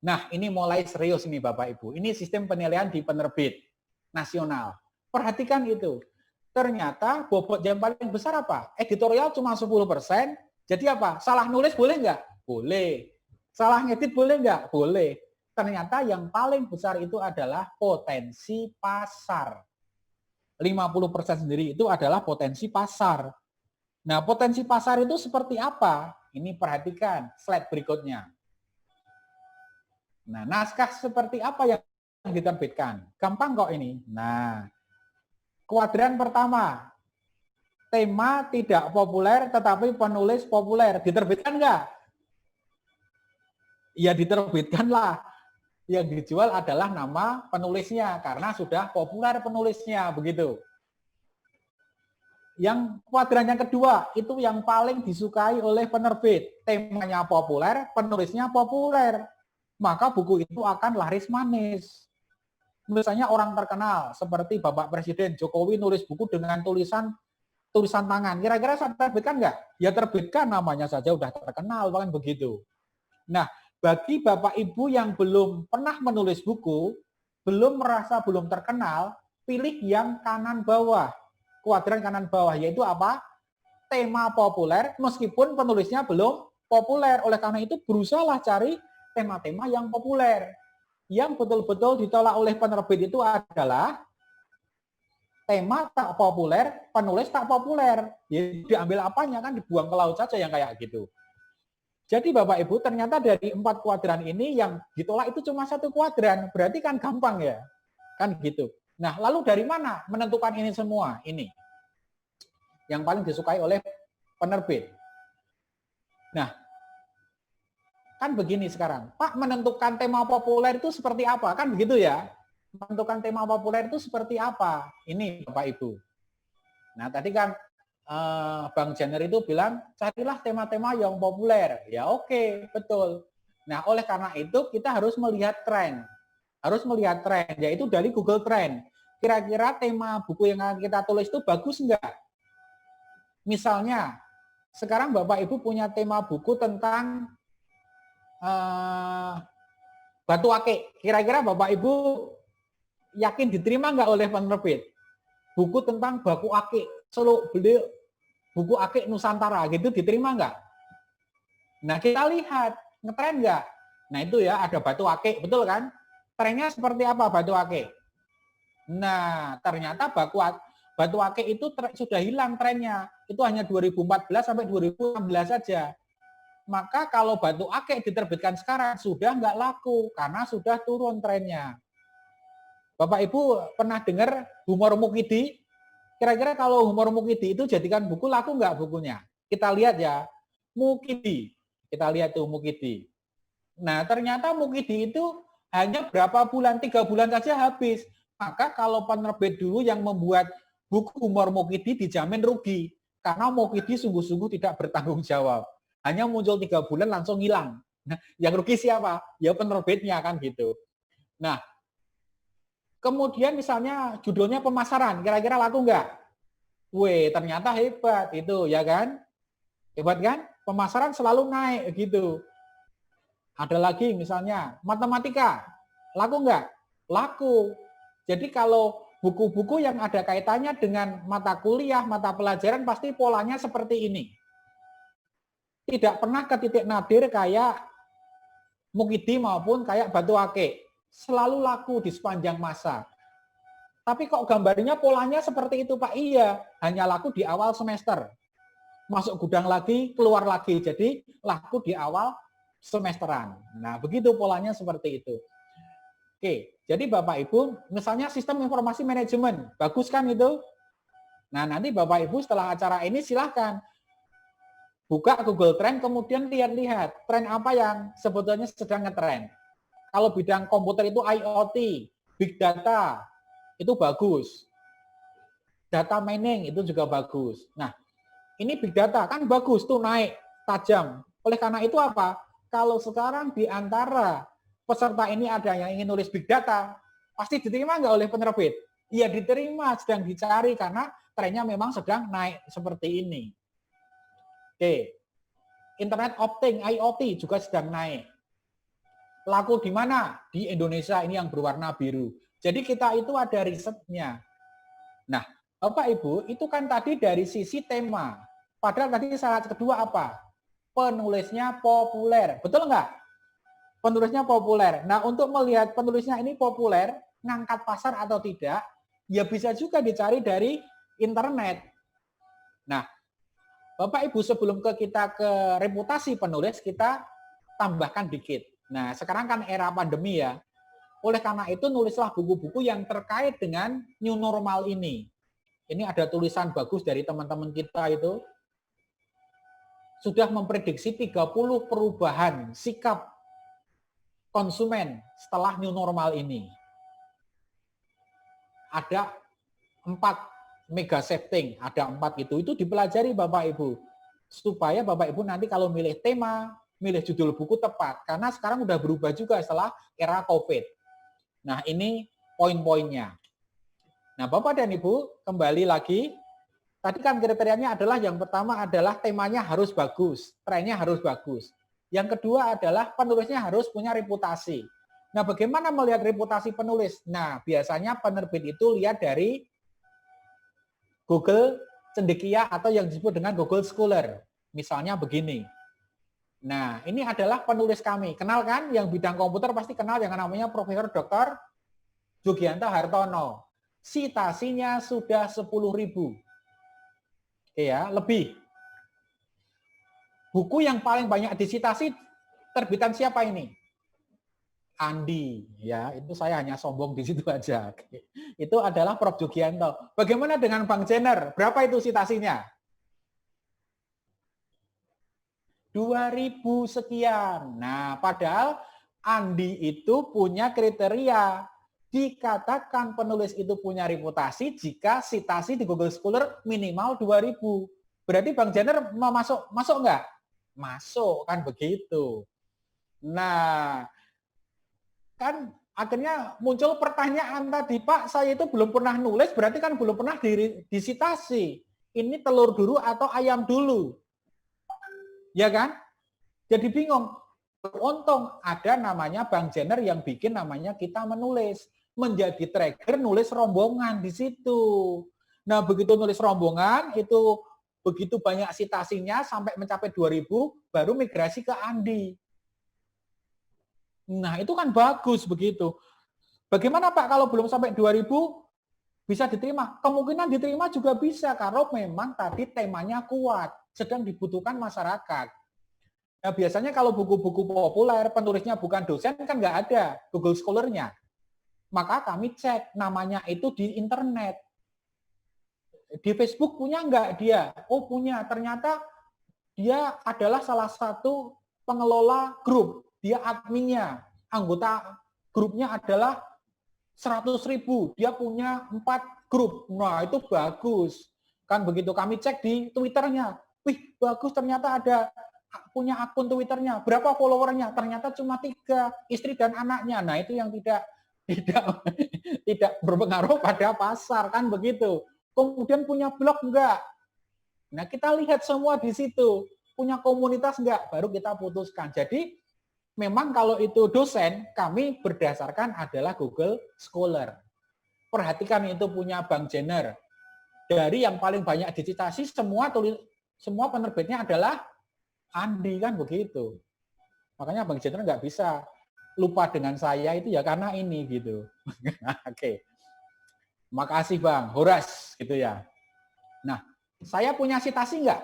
Nah, ini mulai serius ini Bapak Ibu. Ini sistem penilaian di penerbit nasional. Perhatikan itu. Ternyata bobot yang paling besar apa? Editorial cuma 10%. Jadi apa? Salah nulis boleh nggak? Boleh. Salah ngedit boleh nggak? Boleh. Ternyata yang paling besar itu adalah potensi pasar. 50% sendiri itu adalah potensi pasar. Nah, potensi pasar itu seperti apa? Ini perhatikan slide berikutnya. Nah, naskah seperti apa yang diterbitkan? Gampang kok ini. Nah, kuadran pertama, tema tidak populer tetapi penulis populer. Diterbitkan nggak? Ya diterbitkan lah. Yang dijual adalah nama penulisnya karena sudah populer penulisnya, begitu. Yang kuadran yang kedua, itu yang paling disukai oleh penerbit. Temanya populer, penulisnya populer. Maka buku itu akan laris manis. Misalnya orang terkenal seperti Bapak Presiden Jokowi nulis buku dengan tulisan tangan. Kira-kira saya terbitkan nggak? Ya terbitkan, namanya saja udah terkenal, kan begitu. Nah, bagi Bapak Ibu yang belum pernah menulis buku, belum merasa belum terkenal, pilih yang kanan bawah. Kuadran kanan bawah, yaitu apa? Tema populer meskipun penulisnya belum populer. Oleh karena itu berusahalah cari tema-tema yang populer. Yang betul-betul ditolak oleh penerbit itu adalah tema tak populer, penulis tak populer. Ya, diambil apanya, kan dibuang ke laut saja yang kayak gitu. Jadi Bapak Ibu, ternyata dari 4 kuadran ini yang ditolak itu cuma 1 kuadran. Berarti kan gampang ya. Kan gitu. Nah, lalu dari mana menentukan ini semua? Ini yang paling disukai oleh penerbit. Nah, kan begini sekarang. Pak, menentukan tema populer itu seperti apa? Kan begitu ya. Menentukan tema populer itu seperti apa? Ini Bapak Ibu. Nah, tadi kan Bang Jenner itu bilang, carilah tema-tema yang populer. Ya oke, betul. Nah, oleh karena itu kita harus melihat tren. Harus melihat tren, yaitu dari Google Trend. Kira-kira tema buku yang akan kita tulis itu bagus enggak? Misalnya, sekarang Bapak Ibu punya tema buku tentang batu akik. Kira-kira Bapak Ibu yakin diterima enggak oleh penerbit? Buku tentang batu akik. Selalu beli buku akik Nusantara gitu, diterima enggak? Nah, kita lihat ngetren enggak? Nah, itu ya ada batu akik, betul kan? Trennya seperti apa batu akik? Nah, ternyata batu akik itu sudah hilang trennya. Itu hanya 2014 sampai 2016 saja. Maka kalau batu akik diterbitkan sekarang sudah nggak laku karena sudah turun trennya. Bapak Ibu pernah dengar Humor Mukidi? Kira-kira kalau Humor Mukidi itu jadikan buku, laku nggak bukunya? Kita lihat ya, Mukidi. Kita lihat tuh Mukidi. Nah, ternyata Mukidi itu hanya berapa bulan, 3 bulan saja habis. Maka kalau penerbit dulu yang membuat buku Humor Mukidi dijamin rugi. Karena Mukidi sungguh-sungguh tidak bertanggung jawab. Hanya muncul 3 bulan langsung hilang. Nah, yang rugi siapa? Ya penerbitnya kan gitu. Nah, kemudian misalnya judulnya pemasaran, kira-kira laku nggak? Weh, ternyata hebat itu, ya kan? Hebat kan? Pemasaran selalu naik gitu. Ada lagi misalnya matematika, laku nggak? Laku. Jadi kalau buku-buku yang ada kaitannya dengan mata kuliah, mata pelajaran pasti polanya seperti ini. Tidak pernah ke titik nadir kayak Mukidi maupun kayak Batu Akik. Selalu laku di sepanjang masa. Tapi kok gambarnya polanya seperti itu Pak? Iya, hanya laku di awal semester. Masuk gudang lagi, keluar lagi. Jadi laku di awal semesteran. Nah, begitu polanya seperti itu. Oke, jadi Bapak Ibu, misalnya sistem informasi manajemen, bagus kan itu? Nah, nanti Bapak Ibu setelah acara ini silahkan buka Google Trend, kemudian lihat-lihat tren apa yang sebetulnya sedang ngetren. Kalau bidang komputer itu IoT, Big Data, itu bagus. Data mining itu juga bagus. Nah, ini Big Data kan bagus tuh, naik tajam. Oleh karena itu apa? Kalau sekarang di antara peserta ini ada yang ingin nulis Big Data, pasti diterima nggak oleh penerbit? Iya diterima, sedang dicari karena trennya memang sedang naik seperti ini. Oke, Internet of Things, IoT juga sedang naik. laku di mana? Di Indonesia, ini yang berwarna biru. Jadi kita itu ada risetnya. Nah, Bapak Ibu, itu kan tadi dari sisi tema. Padahal tadi syarat kedua apa? Penulisnya populer. Betul nggak? Penulisnya populer. Nah, untuk melihat penulisnya ini populer, ngangkat pasar atau tidak, ya bisa juga dicari dari internet. Nah, Bapak Ibu, sebelum kita ke reputasi penulis, kita tambahkan dikit. Nah, sekarang kan era pandemi ya. Oleh karena itu, nulislah buku-buku yang terkait dengan new normal ini. Ini ada tulisan bagus dari teman-teman kita itu. Sudah memprediksi 30 perubahan sikap konsumen setelah new normal ini. Ada 4 mega setting, ada 4 itu dipelajari Bapak Ibu. Supaya Bapak Ibu nanti kalau milih tema, milih judul buku tepat. Karena sekarang udah berubah juga setelah era COVID. Nah, ini poin-poinnya. Nah, Bapak dan Ibu, kembali lagi. Tadi kan kriterianya adalah yang pertama adalah temanya harus bagus, trennya harus bagus. Yang kedua adalah penulisnya harus punya reputasi. Nah, bagaimana melihat reputasi penulis? Nah, biasanya penerbit itu lihat dari Google Cendekia atau yang disebut dengan Google Scholar. Misalnya begini. Nah, ini adalah penulis kami. Kenal kan? Yang bidang komputer pasti kenal yang namanya Profesor Dr. Jugianto Hartono. Citasinya sudah 10.000. Ya, lebih. Buku yang paling banyak disitasi terbitan siapa ini? Andi, ya, itu saya hanya sombong di situ aja. Itu adalah Prof. Jugianto. Bagaimana dengan Bang Jenner? Berapa itu citasinya? 2.000 sekian. Nah, padahal Andi itu punya kriteria. Dikatakan penulis itu punya reputasi jika citasi di Google Scholar minimal 2.000. Berarti Bang Jenner mau masuk nggak? Masuk, kan begitu. Nah, kan akhirnya muncul pertanyaan tadi, Pak, saya itu belum pernah nulis, berarti kan belum pernah disitasi. Ini telur dulu atau ayam dulu? Ya kan? Jadi bingung. Untung ada namanya Bang Jenner yang bikin namanya Kita Menulis. Menjadi trigger nulis rombongan di situ. Nah, begitu nulis rombongan, itu begitu banyak citasinya sampai mencapai 2.000, baru migrasi ke Andi. Nah, itu kan bagus begitu. Bagaimana Pak kalau belum sampai 2.000 bisa diterima? Kemungkinan diterima juga bisa kalau memang tadi temanya kuat, sedang dibutuhkan masyarakat. Nah, biasanya kalau buku-buku populer, penulisnya bukan dosen, kan nggak ada Google Scholar-nya. Maka kami cek namanya itu di internet. Di Facebook punya nggak dia? Oh punya, ternyata dia adalah salah satu pengelola grup. Dia adminnya, anggota grupnya adalah 100.000. Dia punya 4 grup. Nah itu bagus. Kan begitu kami cek di Twitternya. Wih bagus, ternyata ada punya akun Twitternya. Berapa followernya? Ternyata cuma 3, istri dan anaknya. Nah itu yang tidak berpengaruh pada pasar, kan begitu. Kemudian punya blog enggak? Nah, kita lihat semua di situ. Punya komunitas enggak? Baru kita putuskan. Jadi, memang kalau itu dosen, kami berdasarkan adalah Google Scholar. Perhatikan itu punya Bang Jenner. Dari yang paling banyak dicitasi, semua penerbitnya adalah Andi, kan begitu. Makanya Bang Jenner nggak bisa lupa dengan saya itu ya karena ini gitu. Oke. Makasih Bang, Horas gitu ya. Nah, saya punya citasi nggak?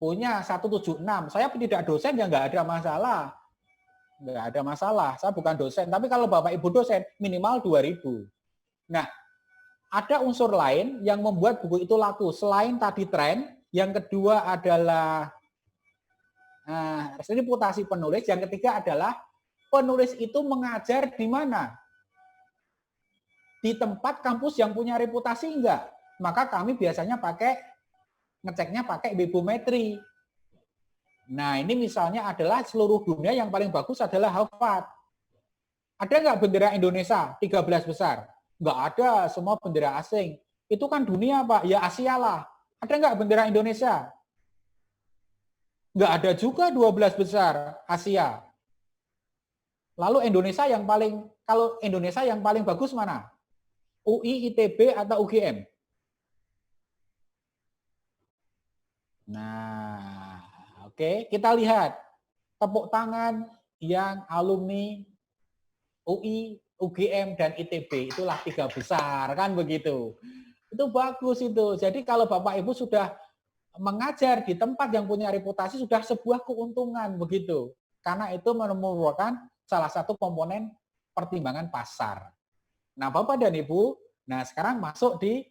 Punya 176. Saya tidak dosen ya nggak ada masalah. Nggak ada masalah. Saya bukan dosen. Tapi kalau Bapak Ibu dosen, minimal 2.000. Nah, ada unsur lain yang membuat buku itu laku. Selain tadi tren, yang kedua adalah reputasi penulis. Yang ketiga adalah penulis itu mengajar di mana? Di tempat kampus yang punya reputasi enggak? Maka kami biasanya ngeceknya pakai bibliometri. Nah, ini misalnya adalah seluruh dunia yang paling bagus adalah Harvard. Ada nggak bendera Indonesia 13 besar? Nggak ada, semua bendera asing. Itu kan dunia, Pak. Ya Asia lah. Ada nggak bendera Indonesia? Nggak ada juga 12 besar Asia. Lalu Indonesia yang paling, kalau Indonesia yang paling bagus mana? UI, ITB, atau UGM? Nah, oke, kita lihat tepuk tangan yang alumni UI, UGM, dan ITB. Itulah 3 besar, kan begitu. Itu bagus itu. Jadi kalau Bapak Ibu sudah mengajar di tempat yang punya reputasi sudah sebuah keuntungan begitu. Karena itu merupakan salah satu komponen pertimbangan pasar. Nah, Bapak dan Ibu, nah sekarang masuk di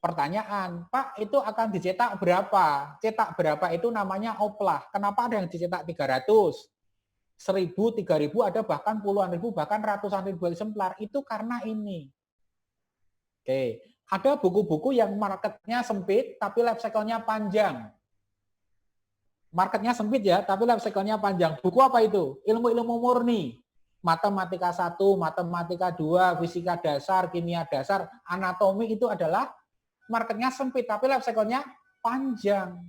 pertanyaan, Pak, itu akan dicetak berapa? Cetak berapa itu namanya oplah. Kenapa ada yang dicetak 300? 1000, 3000, ada bahkan puluhan ribu, bahkan ratusan ribu eksemplar. Itu karena ini. Oke, ada buku-buku yang marketnya sempit, tapi life cycle-nya panjang. Marketnya sempit ya, tapi life cycle-nya panjang. Buku apa itu? Ilmu-ilmu murni. Matematika 1, matematika 2, fisika dasar, kimia dasar, anatomi itu adalah marketnya sempit, tapi life cycle-nya panjang.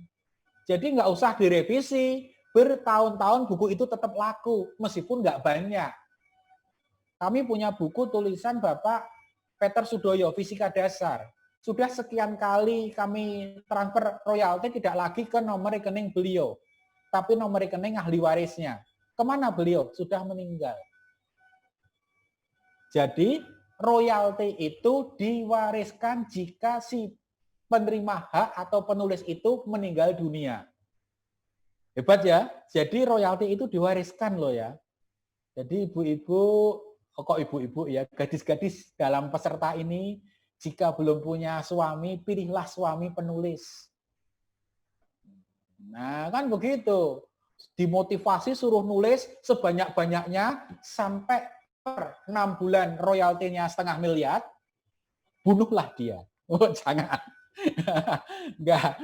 Jadi nggak usah direvisi, bertahun-tahun buku itu tetap laku, meskipun nggak banyak. Kami punya buku tulisan Bapak Peter Sudoyo, Fisika Dasar. Sudah sekian kali kami transfer royalti tidak lagi ke nomor rekening beliau, tapi nomor rekening ahli warisnya. Kemana beliau? Sudah meninggal. Jadi royalti itu diwariskan jika si penerima hak atau penulis itu meninggal dunia. Hebat ya. Jadi royalti itu diwariskan loh ya. Jadi ibu-ibu, kok ibu-ibu ya, gadis-gadis dalam peserta ini, jika belum punya suami, pilihlah suami penulis. Nah kan begitu. Dimotivasi suruh nulis sebanyak-banyaknya sampai per 6 bulan royaltinya 0,5 miliar, bunuhlah dia. Oh jangan. Enggak,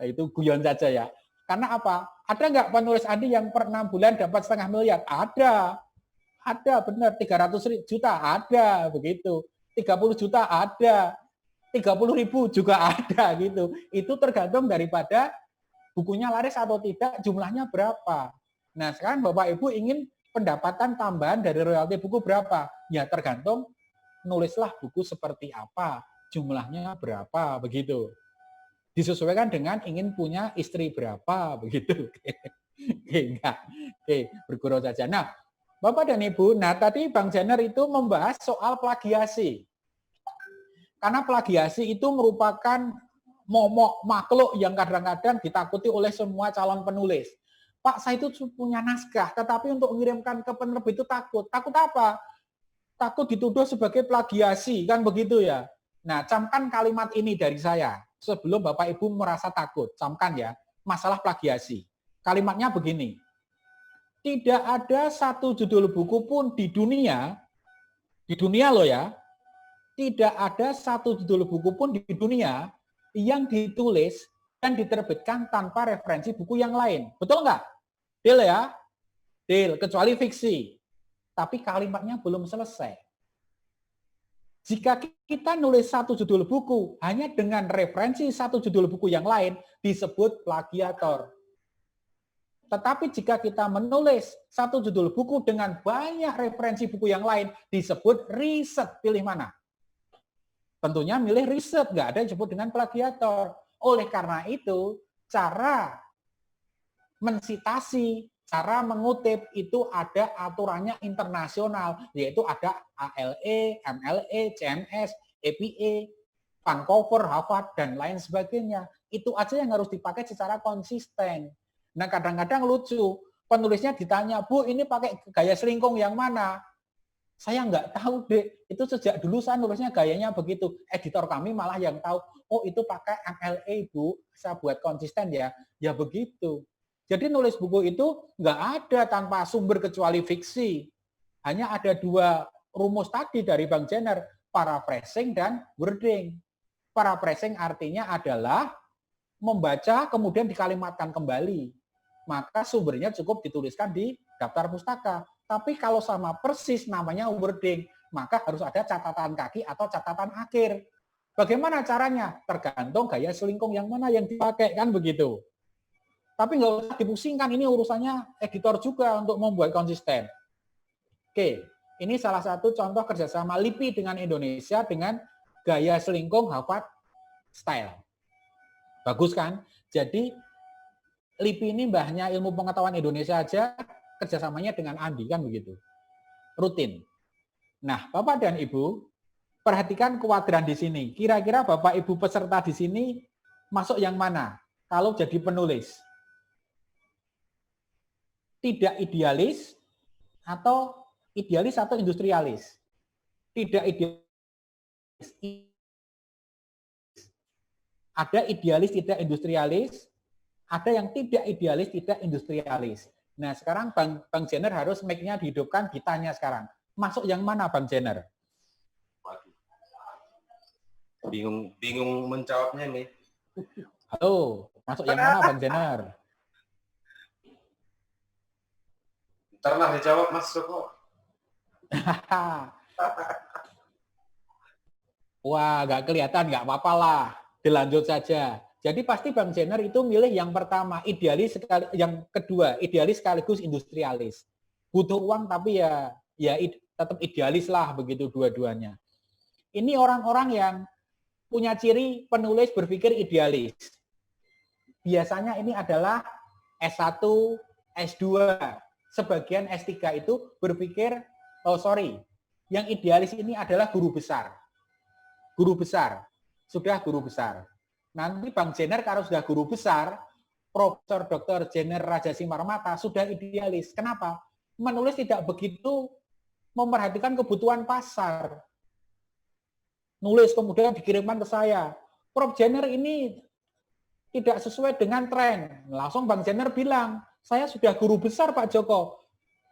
itu guyon saja ya. Karena apa? Ada nggak penulis Andi yang per 6 bulan dapat 0,5 miliar? Ada benar. 300 juta ada begitu. 30 juta ada. 30.000 juga ada gitu. Itu tergantung daripada bukunya laris atau tidak, jumlahnya berapa. Nah sekarang Bapak Ibu ingin pendapatan tambahan dari royalti buku berapa? Ya tergantung nulislah buku seperti apa, jumlahnya berapa begitu. Disesuaikan dengan ingin punya istri berapa begitu. Enggak. Oke, bergurau saja. Nah, Bapak dan Ibu, nah tadi Bang Jenner itu membahas soal plagiasi. Karena plagiasi itu merupakan momok makhluk yang kadang-kadang ditakuti oleh semua calon penulis. Pak, saya itu punya naskah, tetapi untuk mengirimkan ke penerbit itu takut. Takut apa? Takut dituduh sebagai plagiasi, kan begitu ya. Nah, camkan kalimat ini dari saya. Sebelum Bapak Ibu merasa takut, camkan ya, masalah plagiasi. Kalimatnya begini, tidak ada satu judul buku pun di dunia loh ya, tidak ada satu judul buku pun di dunia yang ditulis dan diterbitkan tanpa referensi buku yang lain. Betul nggak? Deal ya? Deal, kecuali fiksi. Tapi kalimatnya belum selesai. Jika kita nulis satu judul buku hanya dengan referensi satu judul buku yang lain, disebut plagiator. Tetapi jika kita menulis satu judul buku dengan banyak referensi buku yang lain, disebut riset. Pilih mana? Tentunya milih riset, nggak ada yang disebut dengan plagiator. Oleh karena itu, cara mensitasi, cara mengutip itu ada aturannya internasional, yaitu ada ALE, MLE, CMS, EPA, Vancouver, Harvard, dan lain sebagainya. Itu aja yang harus dipakai secara konsisten. Nah kadang-kadang lucu, penulisnya ditanya, Bu ini pakai gaya selingkung yang mana? Saya nggak tahu deh, itu sejak dulu saya nulisnya gayanya begitu. Editor kami malah yang tahu, oh itu pakai MLA Bu, saya buat konsisten ya. Ya begitu. Jadi nulis buku itu nggak ada tanpa sumber kecuali fiksi. Hanya ada 2 rumus tadi dari Bang Jenner, paraphrasing dan wording. Paraphrasing artinya adalah membaca kemudian dikalimatkan kembali. Maka sumbernya cukup dituliskan di daftar pustaka. Tapi kalau sama persis namanya wording, maka harus ada catatan kaki atau catatan akhir. Bagaimana caranya? Tergantung gaya selingkung yang mana yang dipakai, kan begitu. Tapi nggak usah dipusingkan, ini urusannya editor juga untuk membuat konsisten. Oke, ini salah satu contoh kerjasama LIPI dengan Indonesia dengan gaya selingkung Harvard Style. Bagus kan? Jadi LIPI ini mbahnya ilmu pengetahuan Indonesia aja kerjasamanya dengan Andi kan begitu. Rutin. Nah, Bapak dan Ibu, perhatikan kuadran di sini. Kira-kira Bapak Ibu peserta di sini masuk yang mana? Kalau jadi penulis. Tidak idealis atau industrialis? Tidak idealis. Ada idealis, tidak industrialis. Ada yang tidak idealis, tidak industrialis. Nah, sekarang Bang Jenner harus mic-nya dihidupkan, ditanya sekarang. Masuk yang mana, Bang Jenner? Bingung menjawabnya nih. Halo, masuk yang mana, Bang Jenner? Ntar lah dijawab, Mas Joko. Wah, nggak kelihatan, nggak apa-apa lah. Dilanjut saja. Jadi pasti Bang Jenner itu milih yang pertama, idealis, yang kedua, idealis sekaligus industrialis. Butuh uang tapi ya tetap idealis lah begitu dua-duanya. Ini orang-orang yang punya ciri penulis berpikir idealis. Biasanya ini adalah S1, S2, sebagian S3 itu berpikir, yang idealis ini adalah guru besar. Sudah guru besar. Nanti Bang Jenner kalau sudah guru besar, Profesor Dr. Jenner Raja Simarmata sudah idealis. Kenapa? Menulis tidak begitu memperhatikan kebutuhan pasar. Nulis kemudian dikirimkan ke saya. Prof. Jenner ini tidak sesuai dengan tren. Langsung Bang Jenner bilang, saya sudah guru besar Pak Joko.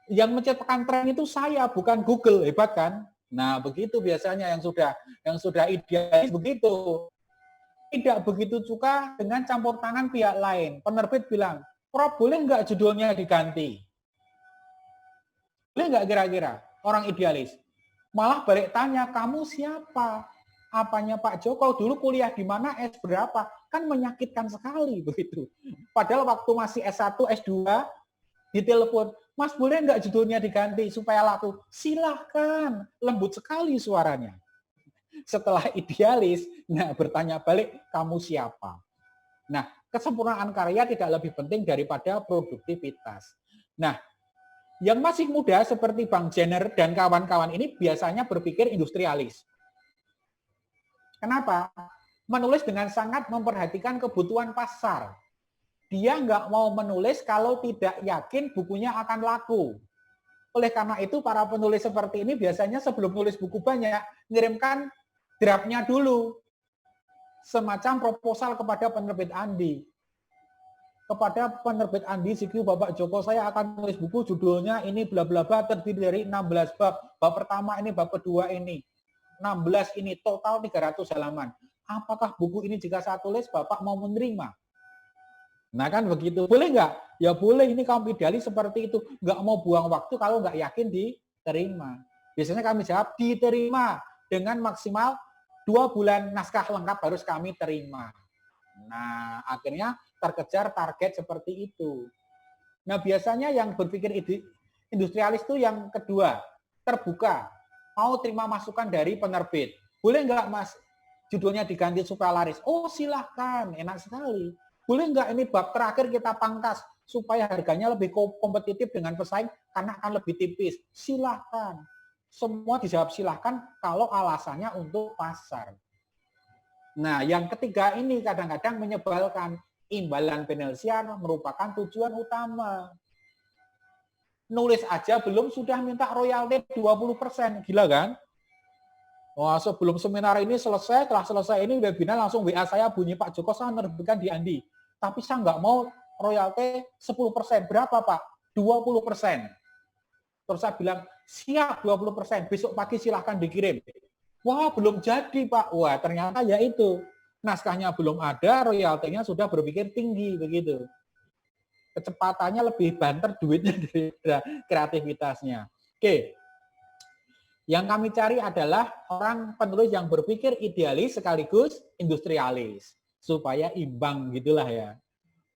Yang menciptakan tren itu saya, bukan Google. Hebat kan? Nah, begitu biasanya yang sudah idealis begitu. Tidak begitu suka dengan campur tangan pihak lain. Penerbit bilang, Prof, boleh nggak judulnya diganti? Boleh nggak kira-kira? Orang idealis. Malah balik tanya, kamu siapa? Apanya Pak Joko? Dulu kuliah di mana? S berapa? Kan menyakitkan sekali begitu. Padahal waktu masih S1, S2, ditelepon, Mas boleh nggak judulnya diganti supaya laku? Silahkan. Lembut sekali suaranya. Setelah idealis, nah bertanya balik, kamu siapa? Nah, kesempurnaan karya tidak lebih penting daripada produktivitas. Nah, yang masih muda seperti Bang Jenner dan kawan-kawan ini biasanya berpikir industrialis. Kenapa? Menulis dengan sangat memperhatikan kebutuhan pasar. Dia nggak mau menulis kalau tidak yakin bukunya akan laku. Oleh karena itu, para penulis seperti ini biasanya sebelum nulis buku banyak, ngirimkan draftnya dulu. Semacam proposal kepada penerbit Andi. Kepada penerbit Andi, CQ Bapak Joko, saya akan nulis buku judulnya ini bla bla bla, terdiri dari 16 bab. Bab pertama ini, bab kedua ini. 16 ini, total 300 halaman. Apakah buku ini jika saya tulis, Bapak mau menerima? Nah kan begitu. Boleh nggak? Ya boleh, ini kamu idealis seperti itu. Nggak mau buang waktu kalau nggak yakin diterima. Biasanya kami jawab, diterima dengan maksimal 2 bulan naskah lengkap harus kami terima. Nah, akhirnya terkejar target seperti itu. Nah, biasanya yang berpikir industrialis itu yang kedua, terbuka. Mau terima masukan dari penerbit. Boleh nggak, Mas, judulnya diganti supaya laris? Oh, silahkan. Enak sekali. Boleh nggak ini bab terakhir kita pangkas supaya harganya lebih kompetitif dengan pesaing karena akan lebih tipis? Silahkan. Semua dijawab silahkan kalau alasannya untuk pasar. Nah, yang ketiga ini kadang-kadang menyebalkan. Imbalan penelitian merupakan tujuan utama. Nulis aja belum sudah minta royalti 20%. Gila kan? Wah, sebelum seminar ini selesai, setelah selesai ini webinar langsung WA saya bunyi, Pak Joko saya menerbitkan di Andi. Tapi saya nggak mau royalti 10%. Berapa Pak? 20%. Terus saya bilang, siap 20%, besok pagi silahkan dikirim. Wah, belum jadi Pak. Wah, ternyata ya itu. Naskahnya belum ada, royaltinya sudah berpikir tinggi begitu. Kecepatannya lebih banter duitnya daripada kreativitasnya. Oke. Yang kami cari adalah orang penulis yang berpikir idealis sekaligus industrialis. Supaya imbang gitulah ya.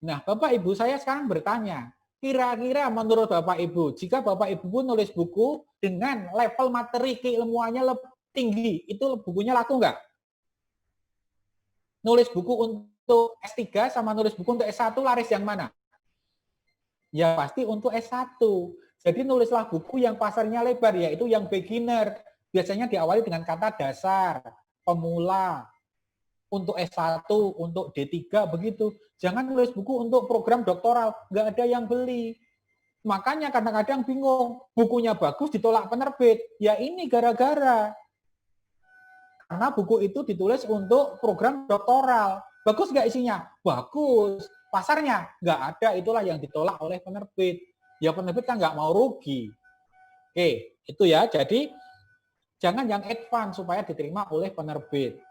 Nah, Bapak Ibu saya sekarang bertanya, Kira-kira menurut Bapak Ibu, jika Bapak Ibu nulis buku dengan level materi keilmuannya lebih tinggi, itu bukunya laku nggak? Nulis buku untuk S3 sama nulis buku untuk S1 laris yang mana? Ya pasti untuk S1. Jadi nulislah buku yang pasarnya lebar, yaitu yang beginner. Biasanya diawali dengan kata dasar, pemula, untuk S1, untuk D3, begitu. Jangan nulis buku untuk program doktoral, nggak ada yang beli. Makanya kadang-kadang bingung, bukunya bagus ditolak penerbit. Ya ini gara-gara. Karena buku itu ditulis untuk program doktoral. Bagus nggak isinya? Bagus. Pasarnya? Nggak ada, itulah yang ditolak oleh penerbit. Ya penerbit kan nggak mau rugi. Oke, itu ya. Jadi jangan yang advance supaya diterima oleh penerbit.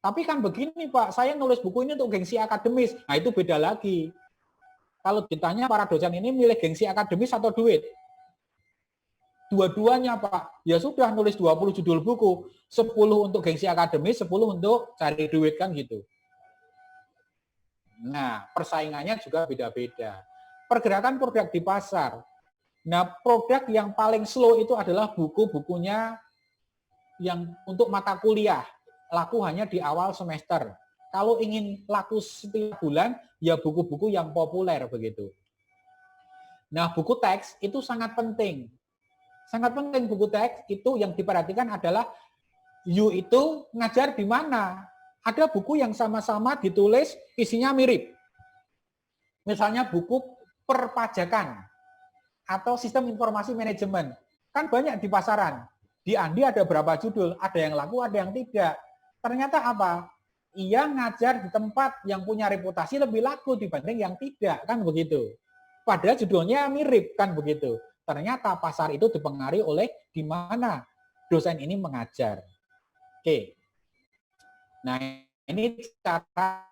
Tapi kan begini Pak, saya nulis buku ini untuk gengsi akademis. Nah itu beda lagi. Kalau ditanya para dosen ini milih gengsi akademis atau duit? Dua-duanya Pak. Ya sudah nulis 20 judul buku, 10 untuk gengsi akademis, 10 untuk cari duit kan gitu. Nah, persaingannya juga beda-beda. Pergerakan produk di pasar. Nah, produk yang paling slow itu adalah buku-bukunya yang untuk mata kuliah. Laku hanya di awal semester. Kalau ingin laku setiap bulan, ya buku-buku yang populer begitu. Nah, buku teks itu sangat penting. Sangat penting buku teks itu yang diperhatikan adalah you itu ngajar di mana. Ada buku yang sama-sama ditulis isinya mirip. Misalnya buku perpajakan atau sistem informasi manajemen. Kan banyak di pasaran. Di Andi ada berapa judul, ada yang laku, ada yang tidak. Ternyata apa? Ia ngajar di tempat yang punya reputasi lebih laku dibanding yang tidak, kan begitu. Padahal judulnya mirip, kan begitu. Ternyata pasar itu dipengaruhi oleh di mana dosen ini mengajar. Oke. Nah, ini cara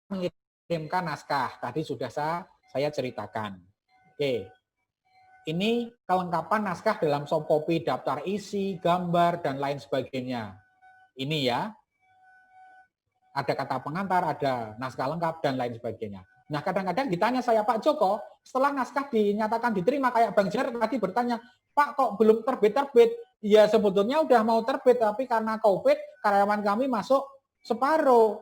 mengirimkan naskah. Tadi sudah saya ceritakan. Oke. Ini kelengkapan naskah dalam soft copy, daftar isi, gambar, dan lain sebagainya. Ini ya. Ada kata pengantar, ada naskah lengkap, dan lain sebagainya. Nah, kadang-kadang ditanya saya, Pak Joko, setelah naskah dinyatakan diterima, kayak Bang Jer tadi bertanya, Pak kok belum terbit-terbit? Ya sebetulnya udah mau terbit, tapi karena COVID, karyawan kami masuk separuh.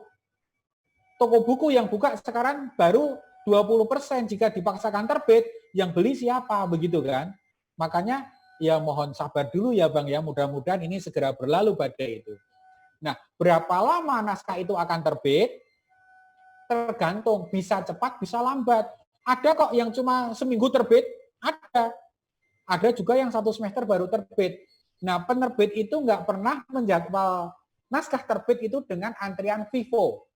Toko buku yang buka sekarang baru 20%. Jika dipaksakan terbit, yang beli siapa? Begitu kan? Makanya ya mohon sabar dulu ya Bang ya, mudah-mudahan ini segera berlalu badai itu. Nah, berapa lama naskah itu akan terbit? Tergantung, bisa cepat, bisa lambat. Ada kok yang cuma seminggu terbit, ada. Ada juga yang 1 semester baru terbit. Nah, penerbit itu nggak pernah menjadwal naskah terbit itu dengan antrian FIFO.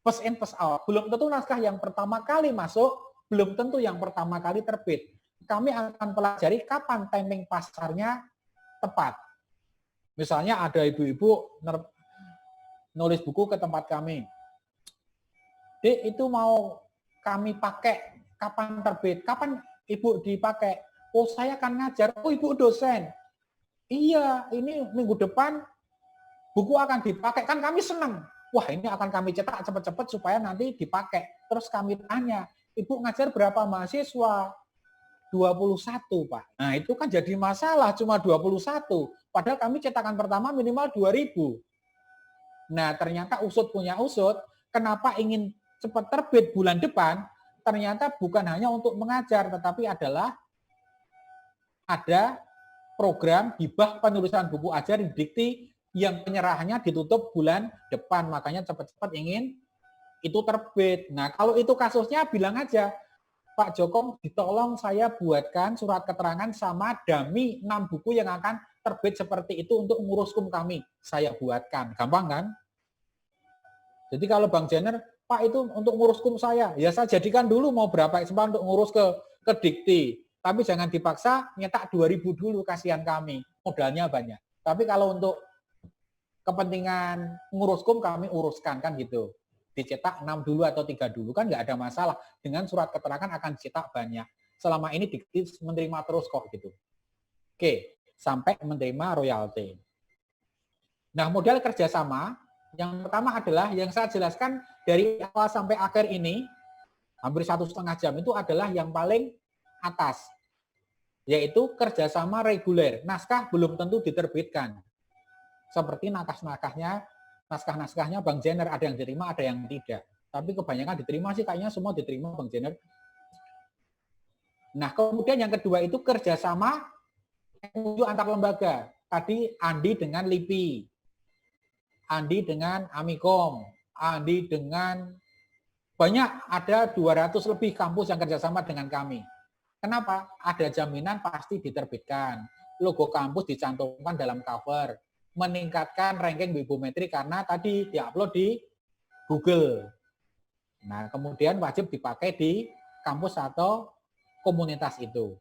First in, first out. Belum tentu naskah yang pertama kali masuk, belum tentu yang pertama kali terbit. Kami akan pelajari kapan timing pasarnya tepat. Misalnya ada ibu-ibu nulis buku ke tempat kami. Dek, itu mau kami pakai kapan terbit? Kapan ibu dipakai? Oh, saya akan ngajar. Oh, ibu dosen. Iya, ini minggu depan buku akan dipakai. Kan kami senang. Wah, ini akan kami cetak cepat-cepat supaya nanti dipakai. Terus kami tanya, ibu ngajar berapa mahasiswa? 21, Pak. Nah, itu kan jadi masalah cuma 21. Padahal kami cetakan pertama minimal 2000. Nah, ternyata usut punya usut, kenapa ingin cepat terbit bulan depan, ternyata bukan hanya untuk mengajar, tetapi adalah ada program hibah penulisan buku ajar di Dikti yang penyerahannya ditutup bulan depan. Makanya cepat-cepat ingin itu terbit. Nah, kalau itu kasusnya bilang aja, Pak Joko, ditolong saya buatkan surat keterangan sama dami 6 buku yang akan terbit seperti itu untuk nguruskum kami. Saya buatkan. Gampang kan? Jadi kalau Bang Jenner, Pak itu untuk nguruskum saya, ya saya jadikan dulu mau berapa kesempatan untuk ngurus ke Dikti. Tapi jangan dipaksa nyetak 2000 dulu, kasihan kami. Modalnya banyak. Tapi kalau untuk kepentingan nguruskum kami uruskan kan gitu. Dicetak 6 dulu atau 3 dulu kan nggak ada masalah. Dengan surat keterangan akan dicetak banyak. Selama ini Dikti menerima terus kok gitu. Oke, sampai menerima royalti. Nah, modal kerjasama yang pertama adalah yang saya jelaskan dari awal sampai akhir ini hampir 1,5 jam itu adalah yang paling atas, yaitu kerjasama reguler. Naskah belum tentu diterbitkan. Seperti naskah-naskahnya Bang Jenner, ada yang diterima, ada yang tidak. Tapi kebanyakan diterima sih, kayaknya semua diterima Bang Jenner. Nah, kemudian yang kedua itu kerjasama antar lembaga. Tadi Andi dengan LIPI, Andi dengan Amikom, Andi dengan banyak, ada 200 lebih kampus yang kerjasama dengan kami. Kenapa? Ada jaminan pasti diterbitkan. Logo kampus dicantumkan dalam cover. Meningkatkan ranking Wibometri karena tadi diupload di Google. Nah, kemudian wajib dipakai di kampus atau komunitas itu.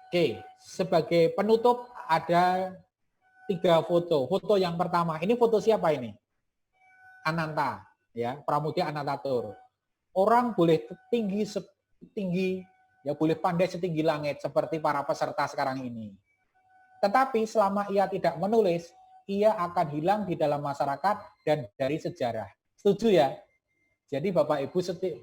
Oke, sebagai penutup ada 3 foto. Foto yang pertama, ini foto siapa ini? Ananta, ya, Pramudia Anantatur. Orang boleh tinggi ya boleh pandai setinggi langit seperti para peserta sekarang ini. Tetapi selama ia tidak menulis, ia akan hilang di dalam masyarakat dan dari sejarah. Setuju ya? Jadi Bapak Ibu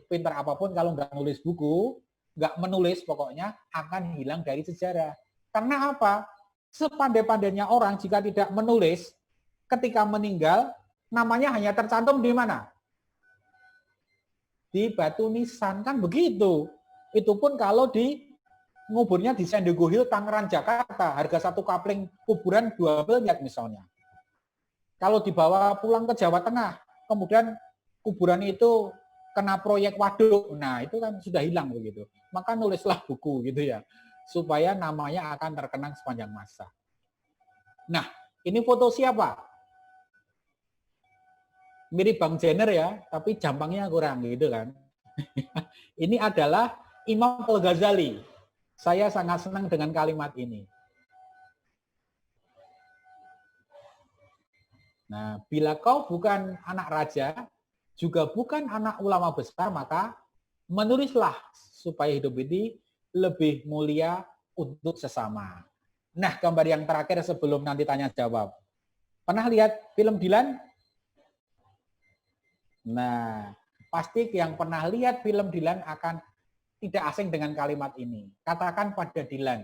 pintar apapun kalau nggak nulis buku, nggak menulis pokoknya akan hilang dari sejarah. Karena apa? Sepandai-pandainya orang jika tidak menulis, ketika meninggal, namanya hanya tercantum di mana? Di batu nisan, kan begitu. Itu pun kalau di nguburnya di Sendigo Hill, Tangerang, Jakarta, harga satu kapling kuburan 2 miliar misalnya. Kalau dibawa pulang ke Jawa Tengah, kemudian kuburan itu kena proyek waduk, nah itu kan sudah hilang begitu. Maka nulislah buku gitu ya, supaya namanya akan terkenang sepanjang masa. Nah, ini foto siapa? Mirip Bang Jenner ya, tapi jampangnya kurang gitu kan. Ini adalah Imam Al-Ghazali. Saya sangat senang dengan kalimat ini. Nah, bila kau bukan anak raja, juga bukan anak ulama besar, maka menulislah supaya hidup ini lebih mulia untuk sesama. Nah, gambar yang terakhir sebelum nanti tanya jawab. Pernah lihat film Dilan? Nah, pasti yang pernah lihat film Dilan akan tidak asing dengan kalimat ini. Katakan pada Dilan,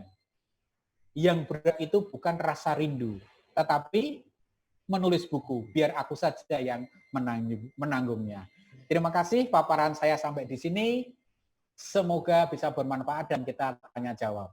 yang berat itu bukan rasa rindu, tetapi menulis buku, biar aku saja yang menanggungnya. Terima kasih, paparan saya sampai di sini. Semoga bisa bermanfaat dan kita tanya jawab.